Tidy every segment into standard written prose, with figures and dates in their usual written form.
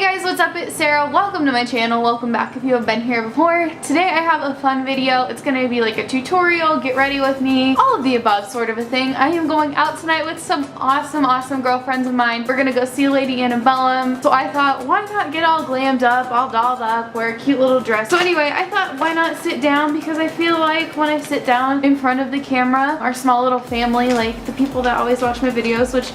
Hey guys, what's up? It's Sarah. Welcome to my channel. Welcome back if you have been here before. Today I have a fun video. It's going to be like a tutorial, get ready with me, all of the above sort of a thing. I am going out tonight with some awesome girlfriends of mine. We're going to go see Lady Antebellum. So I thought, why not get all glammed up, all dolled up, wear a cute little dress. So anyway, I thought, why not sit down? Because I feel like when I sit down in front of the camera, our small little family, like the people that always watch my videos, which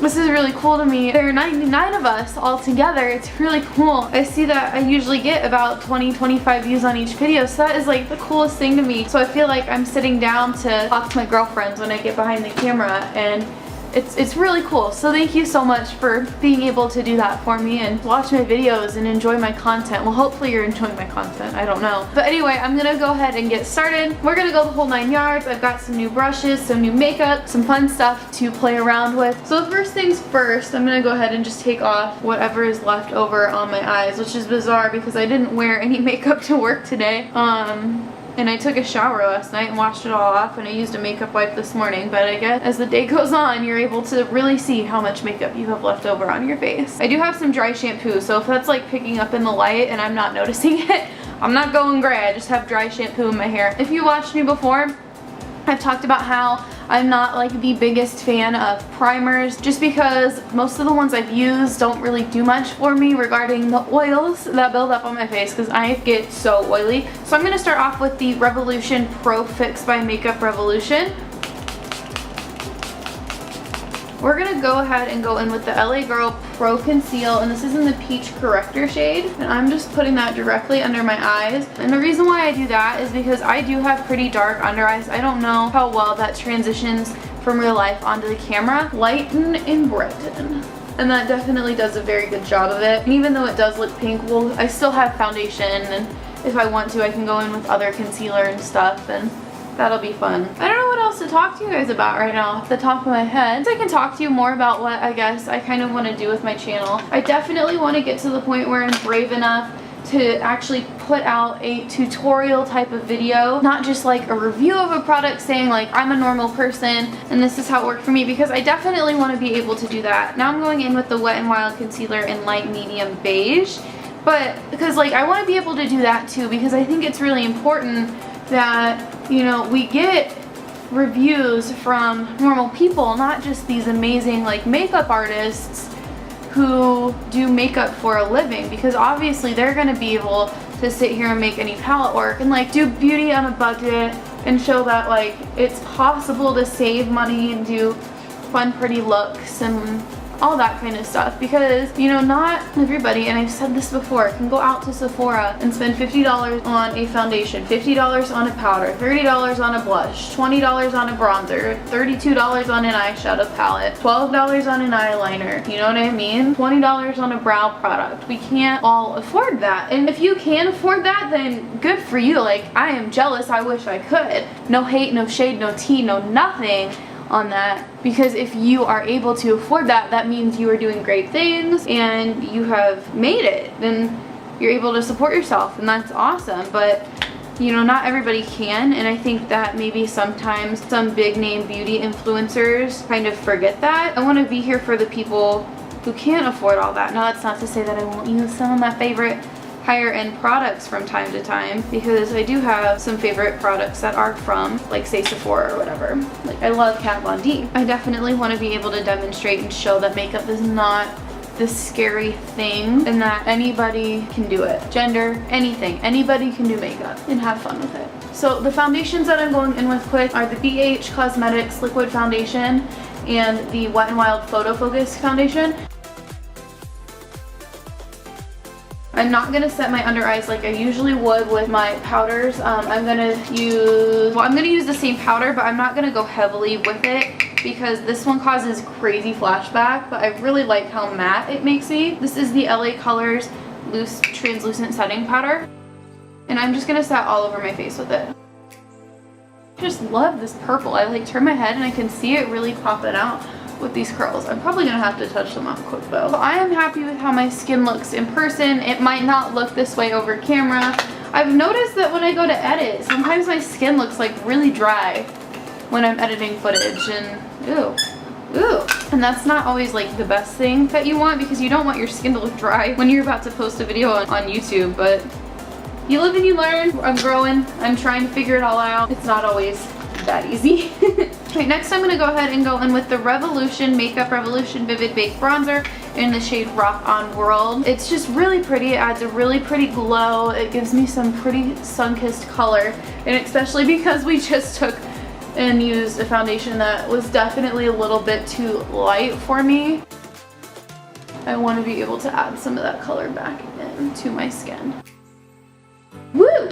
this is really cool to me. There are 99 of us all together. It's really cool. I see that I usually get about 20-25 views on each video, so that is like the coolest thing to me. So I feel like I'm sitting down to talk to my girlfriends when I get behind the camera, and it's really cool. So thank you so much for being able to do that for me and watch my videos and enjoy my content. Well, hopefully you're enjoying my content. I don't know. But anyway, I'm gonna go ahead and get started. We're gonna go the whole 9 yards. I've got some new brushes, some new makeup, some fun stuff to play around with. So first things first, I'm gonna go ahead and just take off whatever is left over on my eyes, which is bizarre because I didn't wear any makeup to work today. And I took a shower last night and washed it all off, and I used a makeup wipe this morning, but I guess as the day goes on, you're able to really see how much makeup you have left over on your face. I do have some dry shampoo, so if that's like picking up in the light and I'm not noticing it, I'm not going gray. I just have dry shampoo in my hair. If you watched me before, I've talked about how I'm not like the biggest fan of primers, just because most of the ones I've used don't really do much for me regarding the oils that build up on my face, because I get so oily. So I'm going to start off with the Revolution Pro Fix by Makeup Revolution. We're going to go ahead and go in with the LA Girl Pro Conceal, and this is in the Peach Corrector shade, and I'm just putting that directly under my eyes. And the reason why I do that is because I do have pretty dark under eyes. I don't know how well that transitions from real life onto the camera. Lighten and brighten. And that definitely does a very good job of it. And even though it does look pink, well, I still have foundation, and if I want to, I can go in with other concealer and stuff, and that'll be fun. I don't know what else to talk to you guys about right now off the top of my head. So I can talk to you more about what I guess I kind of want to do with my channel. I definitely want to get to the point where I'm brave enough to actually put out a tutorial type of video, not just like a review of a product saying like I'm a normal person and this is how it worked for me, because I definitely want to be able to do that. Now I'm going in with the Wet n Wild concealer in light medium beige, but because like I want to be able to do that too, because I think it's really important that, you know, we get reviews from normal people, not just these amazing like makeup artists who do makeup for a living, because obviously they're going to be able to sit here and make any palette work and like do beauty on a budget and show that like it's possible to save money and do fun pretty looks and all that kind of stuff. Because, you know, not everybody, and I've said this before, can go out to Sephora and spend $50 on a foundation, $50 on a powder, $30 on a blush, $20 on a bronzer, $32 on an eyeshadow palette, $12 on an eyeliner, you know what I mean? $20 on a brow product. We can't all afford that. And if you can afford that, then good for you. Like, I am jealous. I wish I could. No hate, no shade, no tea, no nothing on that, because if you are able to afford that, that means you are doing great things and you have made it, then you're able to support yourself, and that's awesome. But you know, not everybody can, and I think that maybe sometimes some big name beauty influencers kind of forget that. I want to be here for the people who can't afford all that. Now that's not to say that I won't use some of my favorite higher end products from time to time, because I do have some favorite products that are from like say Sephora or whatever. Like I love Kat Von D. I definitely want to be able to demonstrate and show that makeup is not this scary thing and that anybody can do it. Gender, anything. Anybody can do makeup and have fun with it. So the foundations that I'm going in with quick are the BH Cosmetics Liquid Foundation and the Wet n Wild Photo Focus Foundation. I'm not going to set my under eyes like I usually would with my powders. I'm going to use the same powder, but I'm not going to go heavily with it because this one causes crazy flashback, but I really like how matte it makes me. This is the LA Colors Loose Translucent Setting Powder, and I'm just going to set all over my face with it. I just love this purple. I like turn my head and I can see it really popping out with these curls. I'm probably gonna have to touch them up quick though. So I am happy with how my skin looks in person. It might not look this way over camera. I've noticed that when I go to edit, sometimes my skin looks like really dry when I'm editing footage, and ew, Ooh, and that's not always like the best thing that you want because you don't want your skin to look dry when you're about to post a video on YouTube, but you live and you learn. I'm growing, I'm trying to figure it all out. It's not always that easy. Okay, next I'm gonna go ahead and go in with the Makeup Revolution Vivid Bake Bronzer in the shade Rock on World. It's just really pretty. It adds a really pretty glow. It gives me some pretty sun-kissed color, and especially because we just took and used a foundation that was definitely a little bit too light for me. I want to be able to add some of that color back into my skin. Woo!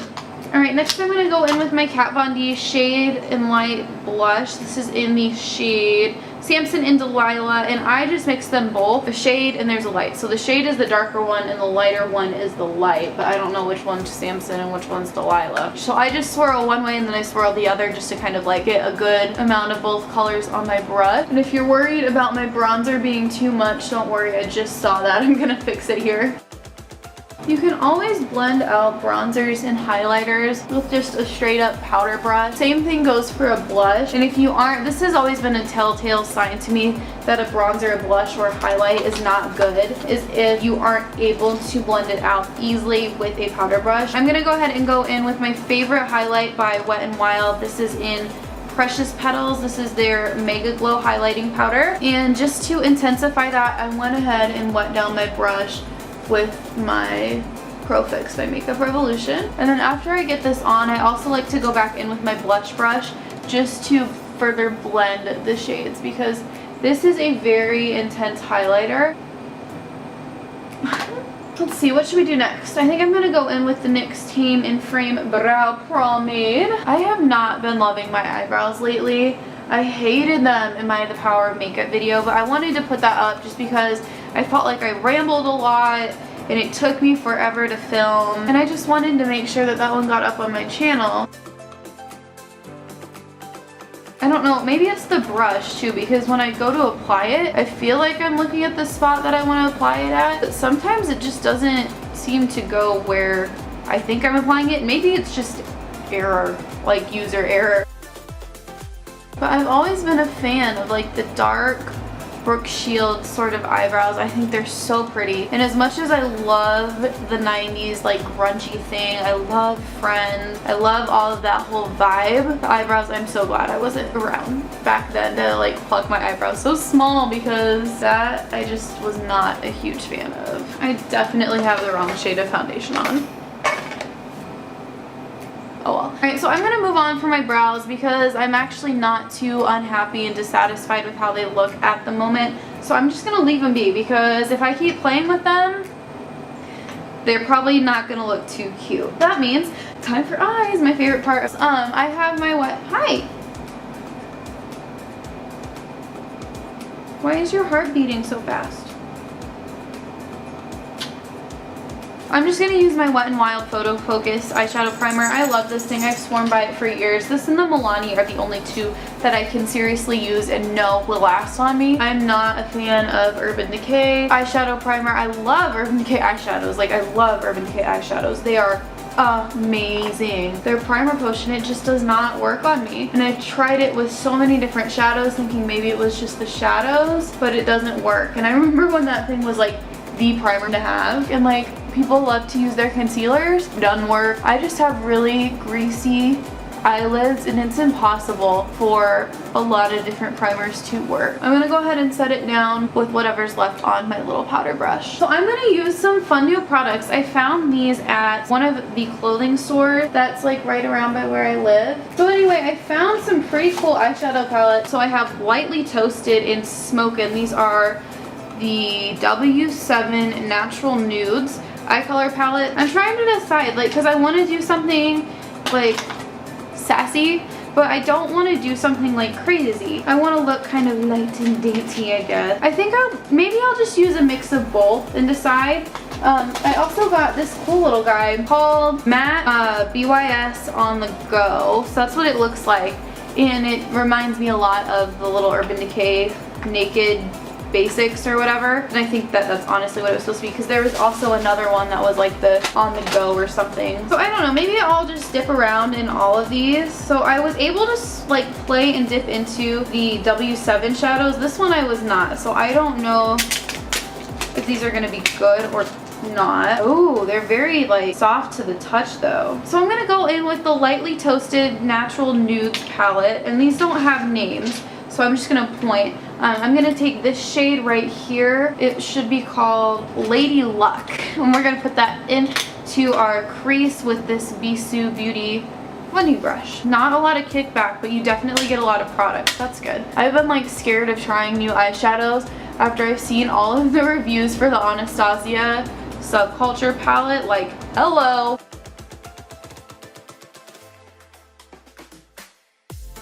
Alright, next I'm going to go in with my Kat Von D Shade and Light Blush. This is in the shade Samson and Delilah, and I just mixed them both. A shade and there's a light. So the shade is the darker one and the lighter one is the light, but I don't know which one's Samson and which one's Delilah. So I just swirl one way and then I swirl the other just to kind of like get a good amount of both colors on my brush. And if you're worried about my bronzer being too much, don't worry, I just saw that. I'm gonna fix it here. You can always blend out bronzers and highlighters with just a straight up powder brush. Same thing goes for a blush. And if you aren't, this has always been a telltale sign to me that a bronzer, a blush, or a highlight is not good, is if you aren't able to blend it out easily with a powder brush. I'm gonna go ahead and go in with my favorite highlight by Wet n Wild. This is in Precious Petals. This is their Mega Glow highlighting powder. And just to intensify that, I went ahead and wet down my brush with my Pro Fix by Makeup Revolution. And then after I get this on, I also like to go back in with my blush brush just to further blend the shades because this is a very intense highlighter. Let's see, what should we do next? I think I'm gonna go in with the NYX Team in Frame Brow Pomade. I have not been loving my eyebrows lately. I hated them in my The Power of Makeup video, but I wanted to put that up just because I felt like I rambled a lot and it took me forever to film, and I just wanted to make sure that that one got up on my channel. I don't know, maybe it's the brush too, because when I go to apply it, I feel like I'm looking at the spot that I want to apply it at, but sometimes it just doesn't seem to go where I think I'm applying it. Maybe it's just error, like user error. But I've always been a fan of like the dark Brooke Shields sort of eyebrows. I think they're so pretty. And as much as I love the 90s like grungy thing, I love Friends, I love all of that whole vibe, the eyebrows, I'm so glad I wasn't around back then to like pluck my eyebrows so small, because that I just was not a huge fan of. I definitely have the wrong shade of foundation on. Oh well. Alright, so I'm going to move on from my brows because I'm actually not too unhappy and dissatisfied with how they look at the moment. So I'm just going to leave them be, because if I keep playing with them, they're probably not going to look too cute. That means time for eyes, my favorite part. I have my Hi! Why is your heart beating so fast? I'm just going to use my Wet n Wild Photo Focus eyeshadow primer. I love this thing. I've sworn by it for years. This and the Milani are the only two that I can seriously use and know will last on me. I'm not a fan of Urban Decay eyeshadow primer. I love Urban Decay eyeshadows. Like, I love Urban Decay eyeshadows. They are amazing. Their primer potion, it just does not work on me. And I've tried it with so many different shadows thinking maybe it was just the shadows, but it doesn't work. And I remember when that thing was like the primer to have, and like people love to use their concealers, doesn't work. I just have really greasy eyelids and it's impossible for a lot of different primers to work. I'm gonna go ahead and set it down with whatever's left on my little powder brush. So I'm gonna use some fun new products. I found these at one of the clothing stores that's like right around by where I live. So anyway, I found some pretty cool eyeshadow palettes. So I have Lightly Toasted and Smokin'. These are the W7 Natural Nudes eye color palette. I'm trying to decide, like, because I want to do something like sassy, but I don't want to do something like crazy. I want to look kind of light and dainty, I guess. I think maybe I'll just use a mix of both and decide. I also got this cool little guy called Matte BYS On The Go. So that's what it looks like. And it reminds me a lot of the little Urban Decay Naked basics or whatever. And I think that that's honestly what it was supposed to be, because there was also another one that was like the on the go or something. So I don't know, maybe I'll just dip around in all of these. So I was able to like play and dip into the W7 shadows. This one I was not, so I don't know if these are gonna be good or not. Oh, they're very like soft to the touch though. So I'm gonna go in with the Lightly Toasted Natural Nudes palette, and these don't have names, so I'm just gonna point. I'm gonna take this shade right here. It should be called Lady Luck, and we're gonna put that into our crease with this Bisou Beauty blending brush. Not a lot of kickback, but you definitely get a lot of product. That's good. I've been like scared of trying new eyeshadows after I've seen all of the reviews for the Anastasia Subculture palette. Like, hello.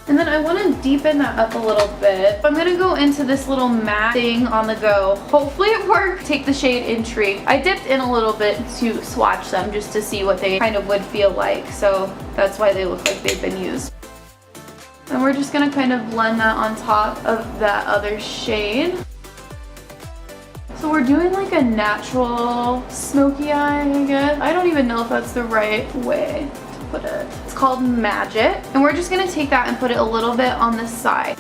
And then I want to deepen that up a little bit. I'm going to go into this little matte thing on the go. Hopefully it works. Take the shade Intrigue. I dipped in a little bit to swatch them just to see what they kind of would feel like. So that's why they look like they've been used. And we're just going to kind of blend that on top of that other shade. So we're doing like a natural smoky eye, I guess. I don't even know if that's the right way to put it. It's called Magic. And we're just gonna take that and put it a little bit on the side.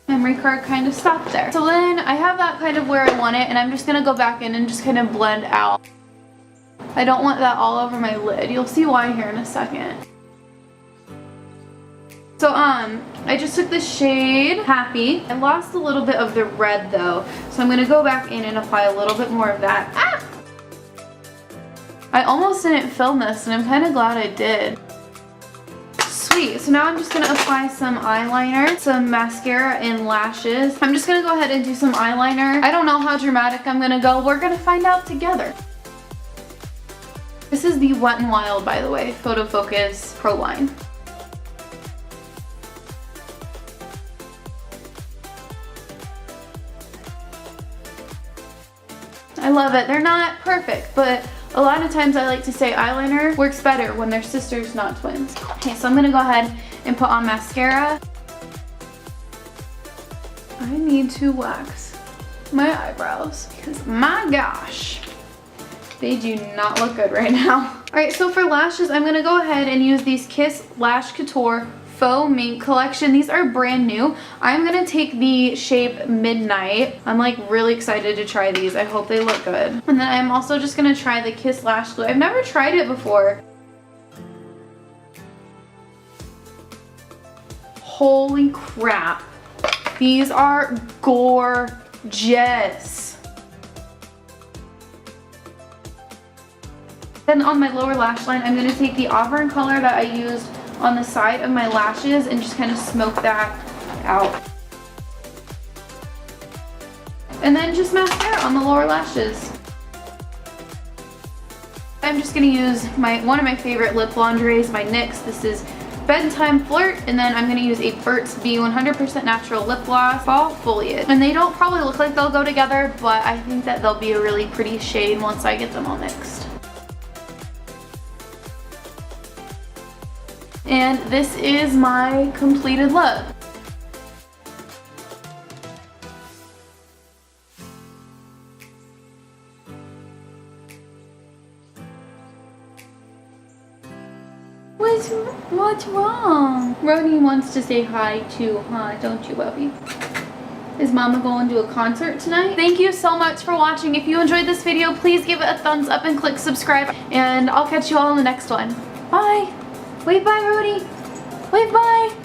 Memory card kind of stopped there. So then I have that kind of where I want it, and I'm just gonna go back in and just kind of blend out. I don't want that all over my lid. You'll see why here in a second. So I just took the shade Happy. I lost a little bit of the red though, so I'm gonna go back in and apply a little bit more of that. Ah! I almost didn't film this, and I'm kind of glad I did. Sweet. So now I'm just gonna apply some eyeliner, some mascara, and lashes. I'm just gonna go ahead and do some eyeliner. I don't know how dramatic I'm gonna go. We're gonna find out together. This is the Wet n Wild, by the way, Photo Focus Pro Line. I love it. They're not perfect, but a lot of times I like to say eyeliner works better when they're sisters, not twins. Okay, so I'm gonna go ahead and put on mascara. I need to wax my eyebrows because my gosh, they do not look good right now. All right, so for lashes, I'm gonna go ahead and use these Kiss Lash Couture Faux Mink collection. These are brand new. I'm gonna take the shape Midnight. I'm like really excited to try these. I hope they look good. And then I'm also just gonna try the Kiss Lash Glue. I've never tried it before. Holy crap. These are gorgeous. Then on my lower lash line, I'm gonna take the Auburn color that I used on the side of my lashes and just kind of smoke that out. And then just mascara on the lower lashes. I'm just gonna use one of my favorite lip lingeries, my NYX. This is Bedtime Flirt, and then I'm gonna use a Burt's Bee 100% natural lip gloss, Fall Foliage. And they don't probably look like they'll go together, but I think that they'll be a really pretty shade once I get them all mixed. And this is my completed look. What's wrong? Roni wants to say hi too, huh? Don't you, Bubby? Is Mama going to a concert tonight? Thank you so much for watching. If you enjoyed this video, please give it a thumbs up and click subscribe. And I'll catch you all in the next one. Bye. Wave bye, Roni. Wave bye.